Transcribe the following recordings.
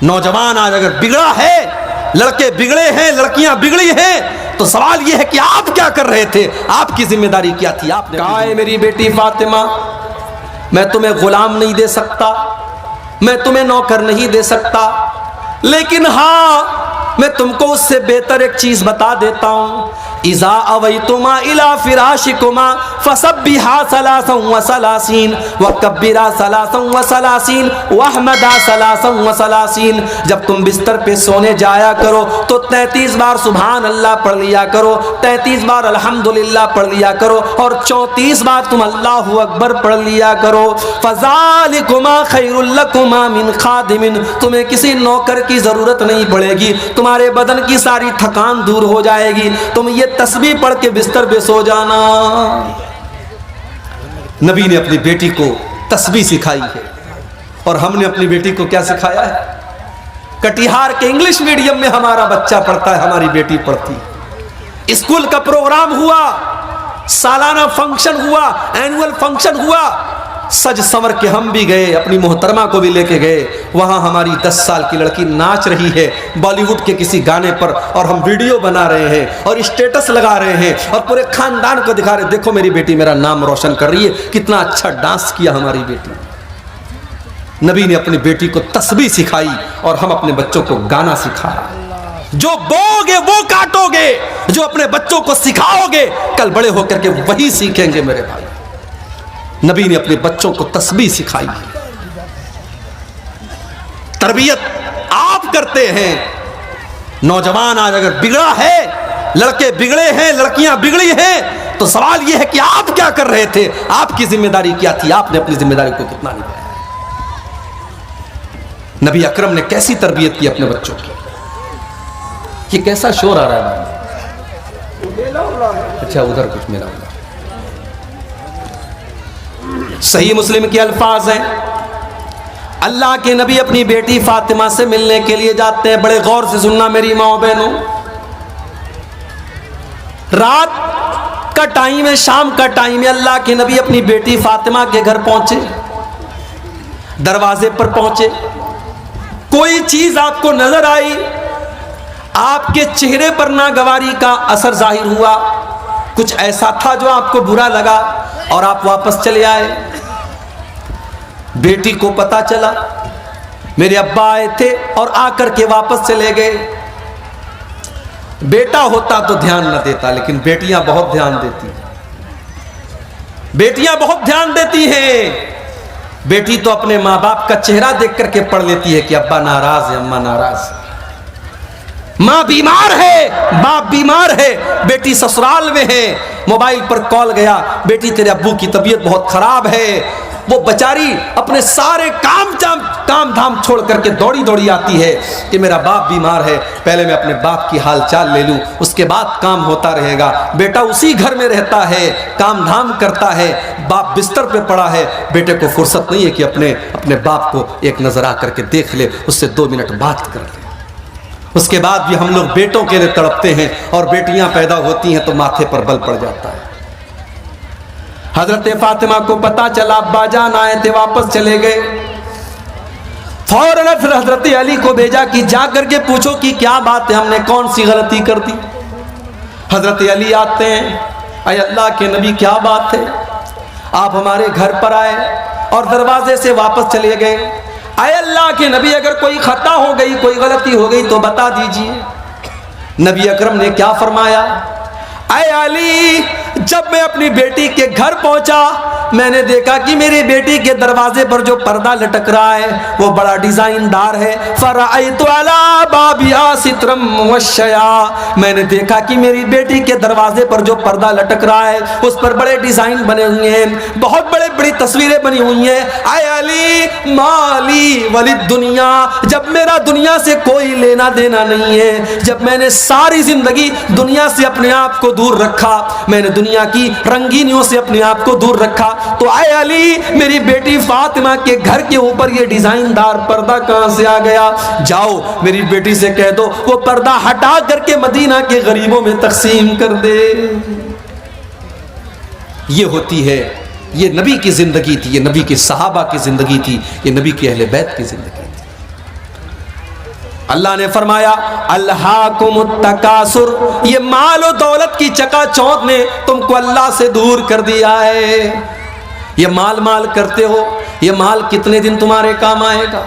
نوجوان آج اگر بگڑا ہے، لڑکے بگڑے ہیں، لڑکیاں بگڑی ہیں، تو سوال یہ ہے کہ آپ کیا کر رہے تھے؟ آپ کی ذمہ داری کیا تھی؟ آپ نے کہا ہے میری بیٹی فاطمہ میں تمہیں غلام نہیں دے سکتا، میں تمہیں نوکر نہیں دے سکتا، لیکن ہاں میں تم کو اس سے بہتر ایک چیز بتا دیتا ہوں، اذا اویتما الی فراشکما فسبحا ثلاثا وثلاثین وکبرا ثلاثا وثلاثین واحمدا ثلاثا وثلاثین، جب تم بستر پہ سونے جایا کرو تو 33 بار سبحان اللہ پڑھ لیا کرو، 33 بار الحمدللہ پڑھ لیا کرو، اور 34 بار تم اللہ اکبر پڑھ لیا کرو، فذالکما خیر لکما من خادم، تمہیں کسی نوکر کی ضرورت نہیں پڑے گی، تمہارے بدن کی ساری تھکان دور ہو جائے گی، تم یہ تسبیح پڑھ کے بستر پہ سو جانا۔ نبی نے اپنی بیٹی کو تسبیح سکھائی ہے، اور ہم نے اپنی بیٹی کو کیا سکھایا ہے؟ کٹیہار کے انگلش میڈیم میں ہمارا بچہ پڑھتا ہے، ہماری بیٹی پڑھتی ہے، اسکول کا پروگرام ہوا، سالانہ فنکشن ہوا، اینول فنکشن ہوا، سج سنور کے ہم بھی گئے، اپنی محترمہ کو بھی لے کے گئے، وہاں ہماری 10 سال کی لڑکی ناچ رہی ہے بالی ووڈ کے کسی گانے پر، اور ہم ویڈیو بنا رہے ہیں اور اسٹیٹس لگا رہے ہیں اور پورے خاندان کو دکھا رہے ہیں، دیکھو میری بیٹی میرا نام روشن کر رہی ہے، کتنا اچھا ڈانس کیا ہماری بیٹی۔ نبی نے اپنی بیٹی کو تسبیح سکھائی، اور ہم اپنے بچوں کو گانا سکھایا۔ جو بو گے وہ کاٹو گے، جو اپنے بچوں کو سکھاؤ گے کل بڑے ہو کر کے وہی سیکھیں گے میرے بھائی۔ نبی نے اپنے بچوں کو تسبیح سکھائی، تربیت آپ کرتے ہیں۔ نوجوان آج اگر بگڑا ہے، لڑکے بگڑے ہیں، لڑکیاں بگڑی ہیں، تو سوال یہ ہے کہ آپ کیا کر رہے تھے؟ آپ کی ذمہ داری کیا تھی؟ آپ نے اپنی ذمہ داری کو کتنا نبھایا؟ نبی اکرم نے کیسی تربیت کی اپنے بچوں کی؟ یہ کیسا شور آ رہا ہے؟ اچھا ادھر کچھ میرا ہوگا۔ صحیح مسلم کے الفاظ ہیں، اللہ کے نبی اپنی بیٹی فاطمہ سے ملنے کے لیے جاتے ہیں، بڑے غور سے سننا میری ماں بہنوں، رات کا ٹائم ہے، شام کا ٹائم ہے، اللہ کے نبی اپنی بیٹی فاطمہ کے گھر پہنچے، دروازے پر پہنچے، کوئی چیز آپ کو نظر آئی، آپ کے چہرے پر ناگواری کا اثر ظاہر ہوا، کچھ ایسا تھا جو آپ کو برا لگا اور آپ واپس چلے آئے۔ بیٹی کو پتا چلا میرے ابا آئے تھے اور آ کر کے واپس چلے گئے۔ بیٹا ہوتا تو دھیان نہ دیتا، لیکن بیٹیاں بہت دھیان دیتی ہیں، بیٹیاں بہت دھیان دیتی ہیں۔ بیٹی تو اپنے ماں باپ کا چہرہ دیکھ کر کے پڑھ لیتی ہے کہ ابا ناراض ہے، اماں ناراض ہے، ماں بیمار ہے، باپ بیمار ہے، بیٹی سسرال میں ہے، موبائل پر کال گیا، بیٹی تیرے ابو کی طبیعت بہت خراب ہے، وہ بچاری اپنے سارے کام دھام چھوڑ کر کے دوڑی دوڑی آتی ہے کہ میرا باپ بیمار ہے، پہلے میں اپنے باپ کی حال چال لے لوں، اس کے بعد کام ہوتا رہے گا۔ بیٹا اسی گھر میں رہتا ہے، کام دھام کرتا ہے، باپ بستر پہ پڑا ہے، بیٹے کو فرصت نہیں ہے کہ اپنے باپ کو ایک نظر آ کر کے دیکھ لے، اس سے 2 منٹ بات کر لے۔ اس کے بعد بھی ہم لوگ بیٹوں کے لیے تڑپتے ہیں، اور بیٹیاں پیدا ہوتی ہیں تو ماتھے پر بل پڑ جاتا ہے۔ حضرت فاطمہ کو پتا چلا ابا جان آئے تھے، واپس چلے گئے، فوراً پھر حضرت علی کو بھیجا کہ جا کر کے پوچھو کہ کیا بات ہے، ہم نے کون سی غلطی کر دی۔ حضرت علی آتے ہیں، اے اللہ کے نبی کیا بات ہے، آپ ہمارے گھر پر آئے اور دروازے سے واپس چلے گئے، اے اللہ کے نبی اگر کوئی خطا ہو گئی، کوئی غلطی ہو گئی تو بتا دیجئے۔ نبی اکرم نے کیا فرمایا، اے علی جب میں اپنی بیٹی کے گھر پہنچا میں نے دیکھا کہ میری بیٹی کے دروازے پر جو پردہ لٹک رہا ہے وہ بڑا ڈیزائن دار ہے، فرأیت علی بابہا سترا موشیا، میں نے دیکھا کہ میری بیٹی کے دروازے پر جو پردہ لٹک رہا ہے اس پر بڑے ڈیزائن بنے ہوئے ہیں، بہت بڑی تصویریں بنی ہوئی ہیں۔ اے علی مالی وللدنیا، جب میرا دنیا سے کوئی لینا دینا نہیں ہے، جب میں نے ساری زندگی دنیا سے اپنے آپ کو دور رکھا، میں نے دنیا کی رنگینیوں سے اپنے آپ کو دور رکھا، تو اے علی میری بیٹی فاطمہ کے گھر کے اوپر یہ ڈیزائن دار پردہ کہاں سے آ گیا؟ جاؤ میری بیٹی سے کہہ دو وہ پردہ ہٹا کر کے مدینہ کے غریبوں میں تقسیم کر دے۔ یہ ہوتی ہے، یہ نبی کی زندگی تھی، یہ نبی کے صحابہ کی زندگی تھی، یہ نبی کے اہل بیت کی زندگی تھی۔ اللہ نے فرمایا الہاکم التکاثر، یہ مال و دولت کی چکا چوند نے تم کو اللہ سے دور کر دیا ہے. یہ مال مال کرتے ہو، یہ مال کتنے دن تمہارے کام آئے گا؟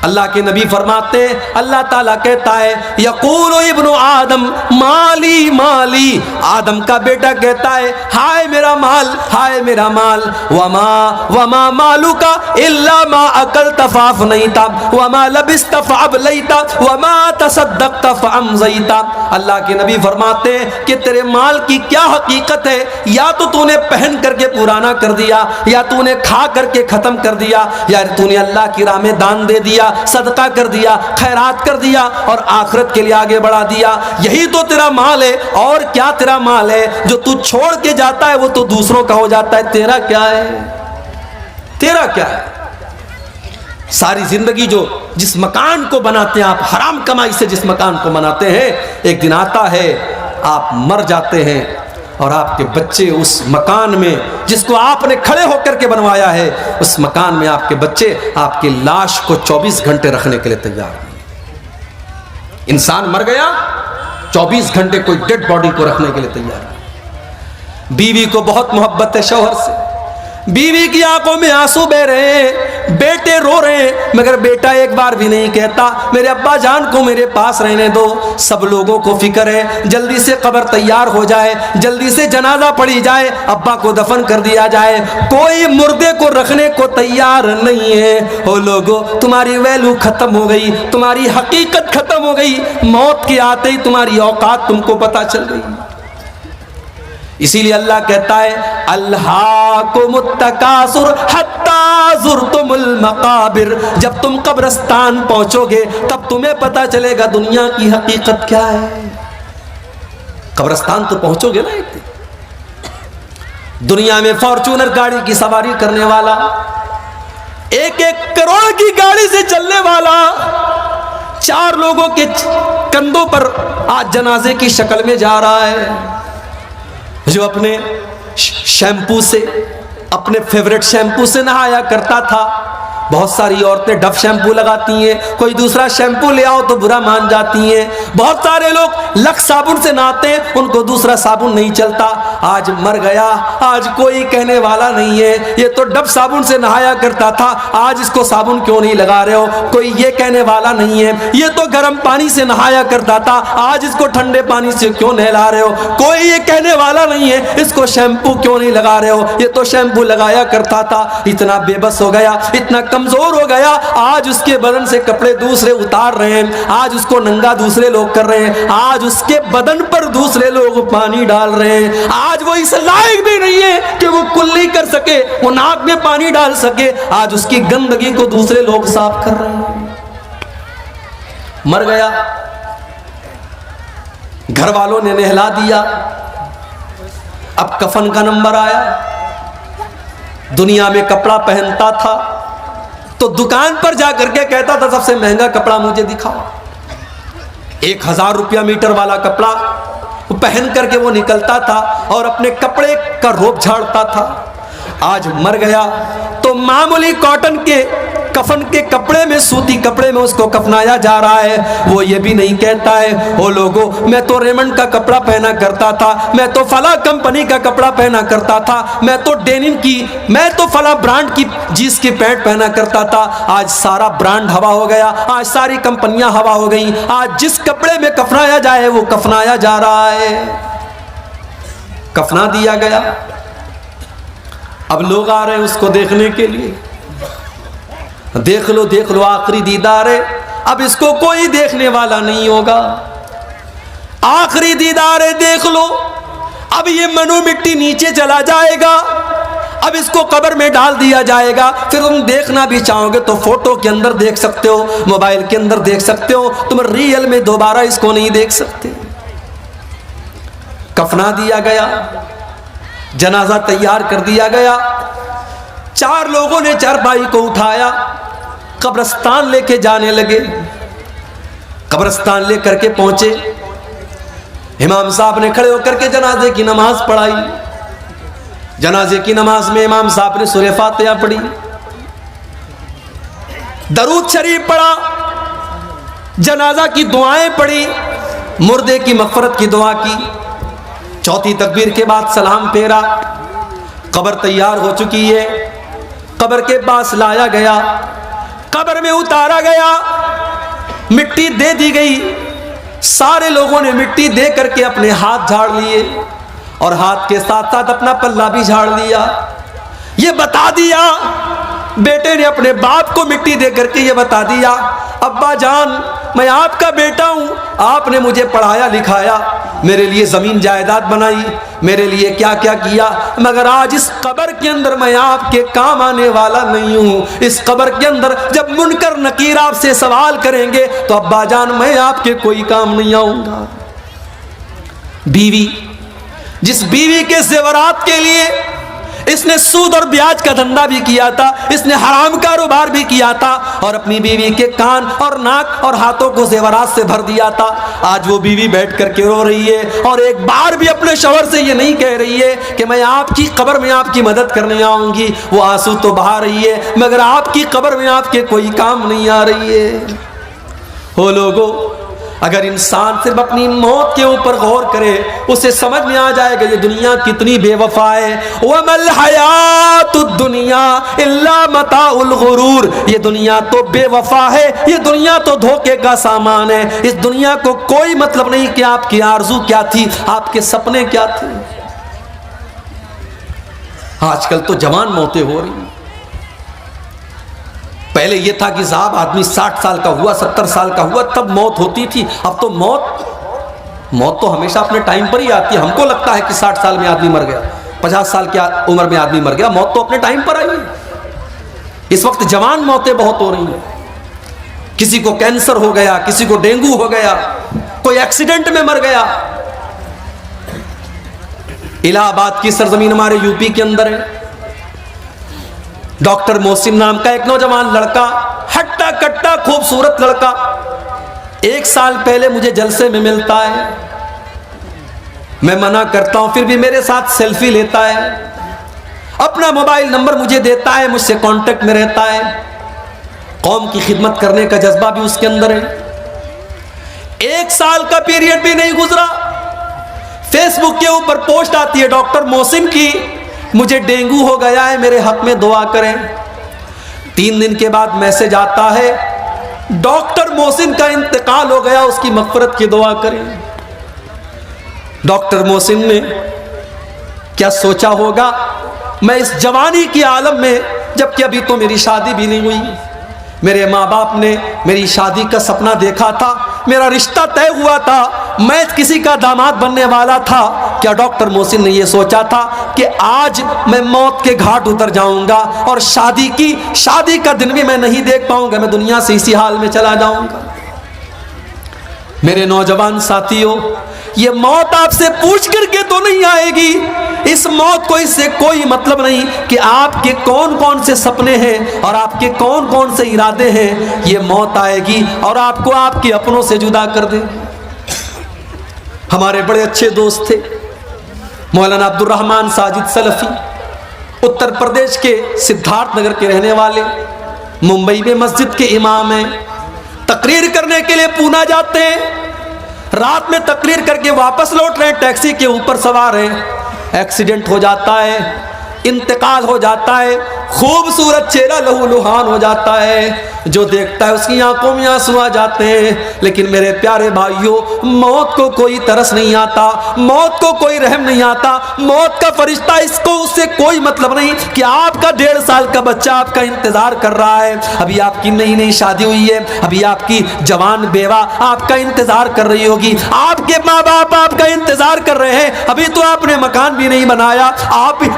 اللہ کے نبی فرماتے ہیں، اللہ تعالیٰ کہتا ہے یقول ابن آدم مالی مالی، آدم کا بیٹا کہتا ہے ہائے میرا مال، ہائے میرا مال. وما مالک الا ما اکلت فافنیت وما لبست فابلیت وما تصدقت فامضیت. اللہ کے نبی فرماتے ہیں کہ تیرے مال کی کیا حقیقت ہے، یا تو نے پہن کر کے پرانا کر دیا، یا تو نے کھا کر کے ختم کر دیا، یا تو نے اللہ کی راہ میں دان دے دیا، صدقہ کر دیا، خیرات کر دیا اور آخرت کے لیے آگے بڑھا دیا. یہی تو تیرا مال ہے. اور کیا تیرا مال ہے؟ جو تو چھوڑ کے جاتا ہے وہ تو دوسروں کا ہو جاتا ہے. تیرا کیا ہے؟ تیرا کیا ہے؟ ساری زندگی جو جس مکان کو بناتے ہیں آپ، حرام کمائی سے جس مکان کو بناتے ہیں، ایک دن آتا ہے آپ مر جاتے ہیں اور آپ کے بچے اس مکان میں جس کو آپ نے کھڑے ہو کر کے بنوایا ہے، اس مکان میں آپ کے بچے آپ کی لاش کو 24 گھنٹے رکھنے کے لیے تیار ہیں. انسان مر گیا، 24 گھنٹے کوئی ڈیڈ باڈی کو رکھنے کے لیے تیار ہے. بیوی کو بہت محبت ہے شوہر سے، بیوی کی آنکھوں میں آنسو بہ رہے ہیں، بیٹے رو رہے ہیں، مگر بیٹا ایک بار بھی نہیں کہتا میرے ابا جان کو میرے پاس رہنے دو. سب لوگوں کو فکر ہے جلدی سے قبر تیار ہو جائے، جلدی سے جنازہ پڑھی جائے، ابا کو دفن کر دیا جائے. کوئی مردے کو رکھنے کو تیار نہیں ہے. او لوگوں، تمہاری ویلو ختم ہو گئی، تمہاری حقیقت ختم ہو گئی. موت کے آتے ہی تمہاری اوقات تم کو پتہ چل گئی. اسی لیے اللہ کہتا ہے الہاکم التکاثر حتی زرتم المقابر. جب تم قبرستان پہنچو گے تب تمہیں پتہ چلے گا دنیا کی حقیقت کیا ہے. قبرستان تو پہنچو گے نا ایک دن. دنیا میں فارچونر گاڑی کی سواری کرنے والا، 1-1 کروڑ کی گاڑی سے چلنے والا، 4 لوگوں کے کندھوں پر آج جنازے کی شکل میں جا رہا ہے. جو اپنے شیمپو سے، اپنے فیوریٹ شیمپو سے نہایا کرتا تھا. بہت ساری عورتیں ڈف شیمپو لگاتی ہیں، کوئی دوسرا شیمپو لے آؤ تو برا مان جاتی ہیں. بہت سارے لوگ لکس صابن سے نہاتے ہیں، ان کو دوسرا صابن نہیں چلتا. آج مر گیا، آج کوئی کہنے والا نہیں ہے یہ تو ڈف صابن سے نہایا کرتا تھا، آج اس کو صابن کیوں نہیں لگا رہے ہو. کوئی یہ کہنے والا نہیں ہے یہ تو گرم پانی سے نہایا کرتا تھا، آج اس کو ٹھنڈے پانی سے کیوں نہلا رہے ہو. کوئی یہ کہنے والا نہیں ہے اس کو شیمپو کیوں نہیں لگا رہے ہو، یہ تو شیمپو لگایا کرتا تھا. اتنا بے بس ہو گیا، اتنا کمزور ہو گیا، آج اس کے بدن سے کپڑے دوسرے اتار رہے ہیں، آج اس کو ننگا دوسرے لوگ کر رہے ہیں، آج اس کے بدن پر دوسرے لوگ پانی ڈال رہے ہیں. آج وہ اس لائق بھی نہیں ہے کہ وہ کلی کر سکے، وہ ناک میں پانی ڈال سکے. آج اس کی گندگی کو دوسرے لوگ صاف کر رہے ہیں. مر گیا، گھر والوں نے نہلا دیا، اب کفن کا نمبر آیا. دنیا میں کپڑا پہنتا تھا تو دکان پر جا کر کے کہتا تھا سب سے مہنگا کپڑا مجھے دکھاؤ. 1000 روپیہ میٹر والا کپڑا پہن کر کے وہ نکلتا تھا اور اپنے کپڑے کا روب جھاڑتا تھا. آج مر گیا تو معمولی کاٹن کے کفن کے کپڑے میں، سوتی کپڑے میں اس کو کفنایا جا رہا ہے. وہ یہ بھی نہیں کہتا ہے او لوگوں میں تو ریمنڈ کا کپڑا پہنا کرتا تھا، میں تو فلاں کمپنی کا کپڑا پہنا کرتا تھا، میں تو ڈینم کی، میں تو فلاں برانڈ کی جینس کی پینٹ پہنا کرتا تھا. آج سارا برانڈ ہوا ہو گیا، آج ساری کمپنیاں ہوا ہو گئیں. آج جس کپڑے میں کفنایا جائے وہ کفنایا جا رہا ہے. کفنا دیا گیا، اب لوگ آ رہے ہیں اس کو دیکھنے کے لیے. دیکھ لو آخری دیدار ہے، اب اس کو کوئی دیکھنے والا نہیں ہوگا. آخری دیدار ہے، دیکھ لو. اب یہ منو مٹی نیچے چلا جائے گا، اب اس کو قبر میں ڈال دیا جائے گا. پھر تم دیکھنا بھی چاہو گے تو فوٹو کے اندر دیکھ سکتے ہو، موبائل کے اندر دیکھ سکتے ہو، تم ریئل میں دوبارہ اس کو نہیں دیکھ سکتے. کفنا دیا گیا، جنازہ تیار کر دیا گیا. 4 لوگوں نے چارپائی کو اٹھایا، قبرستان لے کے جانے لگے. قبرستان لے کر کے پہنچے، امام صاحب نے کھڑے ہو کر کے جنازے کی نماز پڑھائی. جنازے کی نماز میں امام صاحب نے سورہ فاتحہ پڑھی، درود شریف پڑھا. جنازہ کی دعائیں پڑھی، مردے کی مغفرت کی دعا کی، چوتھی تکبیر کے بعد سلام پھیرا، قبر تیار ہو چکی ہے، قبر کے پاس لایا گیا، قبر میں اتارا گیا، مٹی دے دی گئی، سارے لوگوں نے مٹی دے کر کے اپنے ہاتھ جھاڑ لیے اور ہاتھ کے ساتھ ساتھ اپنا پلہ بھی جھاڑ لیا۔ یہ بتا دیا، بیٹے نے اپنے باپ کو مٹی دے کر کے یہ بتا دیا، ابا جان میں آپ کا بیٹا ہوں، آپ نے مجھے پڑھایا لکھایا، میرے لیے زمین جائیداد بنائی، میرے لیے کیا کیا کیا، مگر آج اس قبر کے اندر میں آپ کے کام آنے والا نہیں ہوں۔ اس قبر کے اندر جب منکر نکیر آپ سے سوال کریں گے تو ابا جان میں آپ کے کوئی کام نہیں آؤں گا۔ بیوی، جس بیوی کے زیورات کے لیے اس نے سود اور بیاج کا دھندا بھی کیا تھا، اس نے حرام کاروبار بھی کیا تھا اور اپنی بیوی کے کان اور ناک اور ہاتھوں کو زیورات سے بھر دیا تھا، آج وہ بیوی بیٹھ کر کے رو رہی ہے اور ایک بار بھی اپنے شوہر سے یہ نہیں کہہ رہی ہے کہ میں آپ کی قبر میں آپ کی مدد کرنے آؤں گی۔ وہ آنسو تو بہا رہی ہے مگر آپ کی قبر میں آپ کے کوئی کام نہیں آ رہی ہے۔ ہو لوگو، اگر انسان صرف اپنی موت کے اوپر غور کرے اسے سمجھ میں آ جائے گا یہ دنیا کتنی بے وفا ہے۔ وَمَا الْحَيَاةُ الدُّنْيَا إِلَّا مَتَاعُ الْغُرُورِ، یہ دنیا تو بے وفا ہے، یہ دنیا تو دھوکے کا سامان ہے۔ اس دنیا کو کوئی مطلب نہیں کہ آپ کی آرزو کیا تھی، آپ کے سپنے کیا تھے۔ آج کل تو جوان موتیں ہو رہی ہیں، پہلے یہ تھا کہ صاحب آدمی 60 سال کا ہوا، 70 سال کا ہوا تب موت ہوتی تھی، اب تو موت تو ہمیشہ اپنے ٹائم پر ہی آتی ہے۔ ہم کو لگتا ہے کہ 60 سال میں آدمی مر گیا، 50 سال کی عمر میں آدمی مر گیا، موت تو اپنے ٹائم پر آئی ہے۔ اس وقت جوان موتیں بہت ہو رہی ہیں، کسی کو کینسر ہو گیا، کسی کو ڈینگو ہو گیا، کوئی ایکسیڈنٹ میں مر گیا۔ الہ آباد کی سرزمین ہمارے یو پی کے اندر ہے، ڈاکٹر محسن نام کا ایک نوجوان لڑکا، ہٹا کٹا خوبصورت لڑکا، 1 سال پہلے مجھے جلسے میں ملتا ہے، میں منع کرتا ہوں پھر بھی میرے ساتھ سیلفی لیتا ہے، اپنا موبائل نمبر مجھے دیتا ہے، مجھ سے کانٹیکٹ میں رہتا ہے، قوم کی خدمت کرنے کا جذبہ بھی اس کے اندر ہے۔ 1 سال کا پیریڈ بھی نہیں گزرا، فیس بک کے اوپر پوسٹ آتی ہے ڈاکٹر محسن کی، مجھے ڈینگو ہو گیا ہے، میرے حق میں دعا کریں۔ 3 دن کے بعد میسج آتا ہے ڈاکٹر محسن کا انتقال ہو گیا، اس کی مغفرت کی دعا کریں۔ ڈاکٹر محسن نے کیا سوچا ہوگا میں اس جوانی کی عالم میں، جبکہ ابھی تو میری شادی بھی نہیں ہوئی، میرے ماں باپ نے میری شادی کا سپنا دیکھا تھا، میرا رشتہ طے ہوا تھا، میں کسی کا داماد بننے والا تھا، کیا ڈاکٹر محسن نے یہ سوچا تھا کہ آج میں موت کے گھاٹ اتر جاؤں گا اور شادی کا دن بھی میں نہیں دیکھ پاؤں گا، میں دنیا سے اسی حال میں چلا جاؤں گا۔ میرے نوجوان ساتھیوں، یہ موت آپ سے پوچھ کر کے تو نہیں آئے گی، اس موت کو اس سے کوئی مطلب نہیں کہ آپ کے کون کون سے سپنے ہیں اور آپ کے کون کون سے ارادے ہیں، یہ موت آئے گی اور آپ کو آپ کے اپنوں سے جدا کر دے گی۔ ہمارے بڑے اچھے دوست تھے مولانا عبد الرحمن ساجد سلفی، اتر پردیش کے سدھارتھ نگر کے رہنے والے، ممبئی میں مسجد کے امام ہیں، تقریر کرنے کے لیے پونا جاتے ہیں، رات میں تقریر کر کے واپس لوٹ رہے ہیں، ٹیکسی کے اوپر سوار ہیں، ایکسیڈنٹ ہو جاتا ہے، انتقال ہو جاتا ہے، خوبصورت چہرہ لہو لہان ہو جاتا ہے، جو دیکھتا ہے اس کی آنکھوں میں آنسو آ جاتے ہیں۔ لیکن میرے پیارے بھائیوں، موت کو کوئی ترس نہیں آتا، موت کو کوئی رحم نہیں آتا، موت کا فرشتہ اس سے کوئی مطلب نہیں کہ آپ کا 1.5 سال کا بچہ آپ کا انتظار کر رہا ہے، ابھی آپ کی نئی شادی ہوئی ہے، ابھی آپ کی جوان بیوہ آپ کا انتظار کر رہی ہوگی، آپ کے ماں باپ آپ کا انتظار کر رہے ہیں، ابھی تو آپ نے مکان بھی نہیں بنایا،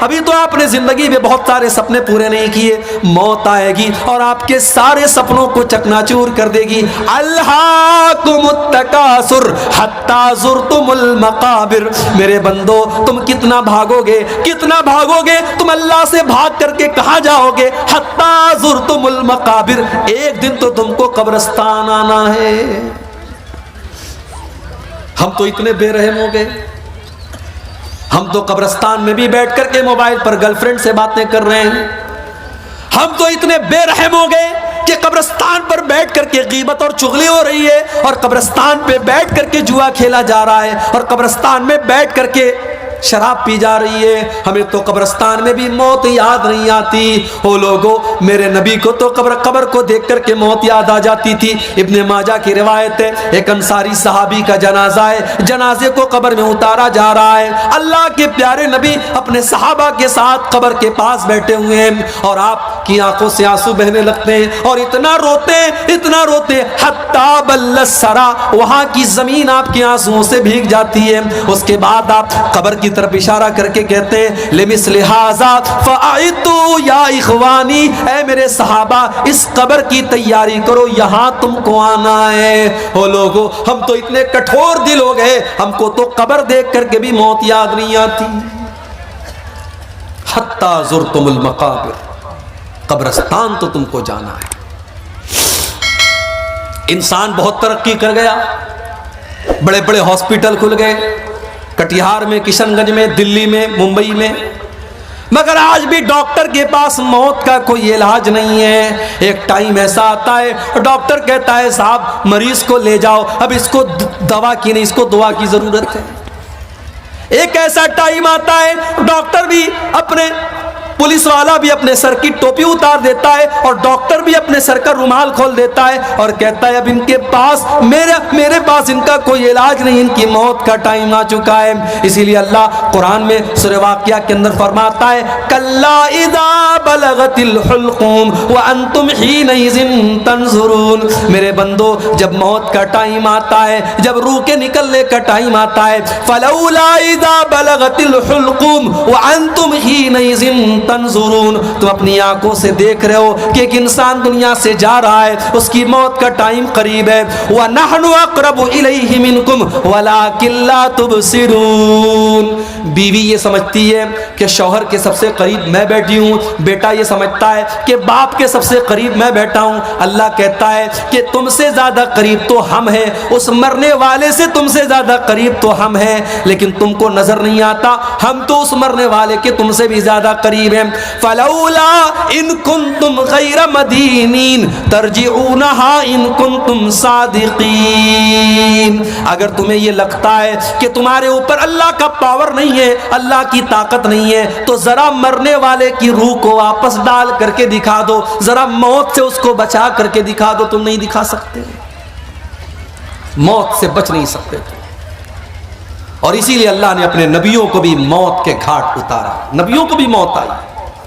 ابھی تو آپ نے زندگی میں بہت سارے سپنے پورے نہیں کیے، موت آئے گی اور آپ کے سارے سپنوں کو چکناچور کر دے گی۔ الہاکم التکاثر حتی زرتم المقابر، میرے بندو تم کتنا بھاگو گے تم اللہ سے بھاگ کر کے کہاں جاؤ گے؟ حتی زرتم المقابر، ایک دن تو تم کو قبرستان آنا ہے۔ ہم تو اتنے بے رحم ہو گئے، ہم تو قبرستان میں بھی بیٹھ کر کے موبائل پر گرل فرینڈ سے باتیں کر رہے ہیں، ہم تو اتنے بے رحم ہو گئے کہ قبرستان پر بیٹھ کر کے غیبت اور چغلی ہو رہی ہے، اور قبرستان پہ بیٹھ کر کے جوا کھیلا جا رہا ہے، اور قبرستان میں بیٹھ کر کے شراب پی جا رہی ہے، ہمیں تو قبرستان میں بھی موت یاد نہیں آتی۔ او لوگو، میرے نبی کو تو قبر کو دیکھ کر کے موت یاد آ جاتی تھی۔ ابن ماجہ کی روایت ہے، ایک انصاری صحابی کا جنازہ ہے، جنازے کو قبر میں اتارا جا رہا ہے، اللہ کے پیارے نبی اپنے صحابہ کے ساتھ قبر کے پاس بیٹھے ہوئے ہیں، اور آپ کی آنکھوں سے آنسو بہنے لگتے ہیں، اور اتنا روتے حتی بل السرا، وہاں کی زمین آپ کے آنسوؤں سے بھیگ جاتی ہے۔ اس کے بعد آپ قبر کی طرف اشارہ کر کے کہتے ہیں لمثل ھذا فاعدوا یا اخوانی، اے میرے صحابہ اس قبر کی تیاری کرو، یہاں تم کو آنا ہے۔ او لوگو، ہم تو اتنے کٹھور دل ہو گئے، ہم کو تو قبر دیکھ کر کے بھی موت یاد نہیں آتی۔ حتی زرتم المقابر، قبرستان تو تم کو جانا ہے۔ انسان بہت ترقی کر گیا، بڑے بڑے ہاسپٹل کھل گئے، کٹیہار میں، کشن گنج میں، دلی میں، ممبئی میں، مگر آج بھی ڈاکٹر کے پاس موت کا کوئی علاج نہیں ہے۔ ایک ٹائم ایسا آتا ہے ڈاکٹر کہتا ہے صاحب مریض کو لے جاؤ، اب اس کو دوا کی نہیں، اس کو دعا کی ضرورت ہے۔ ایک ایسا ٹائم آتا ہے ڈاکٹر بھی اپنے، پولیس والا بھی اپنے سر کی ٹوپی اتار دیتا ہے، اور ڈاکٹر بھی اپنے سر کا رومال کھول دیتا ہے اور کہتا ہے اب ان کے پاس میرے پاس ان کا کوئی علاج نہیں، ان کی موت کا ٹائم آ چکا ہے۔ اسی لیے اللہ قرآن میں سورہ واقعہ کے اندر فرماتا ہے کلا اذا بلغت الحلقوم وانتم حینئذ تنظرون، میرے بندو جب موت کا ٹائم آتا ہے، جب روح کے نکلنے کا ٹائم آتا ہے، فلولا اذا بلغت الحلقوم وانتم حینئذ تنظرون، تم اپنی آنکھوں سے دیکھ رہے ہو کہ ایک انسان دنیا سے جا رہا ہے، اس کی موت کا ٹائم قریب ہے۔ وَنَحْنُ أَقْرَبُ إِلَيْهِ مِنْكُمْ وَلَكِنْ لَا تُبْصِرُونَ، بیوی یہ سمجھتی ہے کہ شوہر کے سب سے قریب میں بیٹھی ہوں، بیٹا یہ سمجھتا ہے کہ باپ کے سب سے قریب میں بیٹھا ہوں۔ اللہ کہتا ہے کہ تم سے زیادہ قریب تو ہم ہیں، اس مرنے والے سے تم سے زیادہ قریب تو ہم ہیں، لیکن تم کو نظر نہیں آتا، ہم تو اس مرنے والے کے تم سے بھی زیادہ قریب ہیں۔ فلولا ان کنتم غیر مدینین ترجعونہا ان کنتم صادقین، اگر تمہیں یہ لگتا ہے کہ تمہارے اوپر اللہ کا پاور نہیں ہے، اللہ کی طاقت نہیں ہے، تو ذرا مرنے والے کی روح کو واپس ڈال کر کے دکھا دو، ذرا موت سے اس کو بچا کر کے دکھا دو۔ تم نہیں دکھا سکتے، موت سے بچ نہیں سکتے تم۔ اور اسی لیے اللہ نے اپنے نبیوں کو بھی موت کے گھاٹ اتارا، نبیوں کو بھی موت آئی۔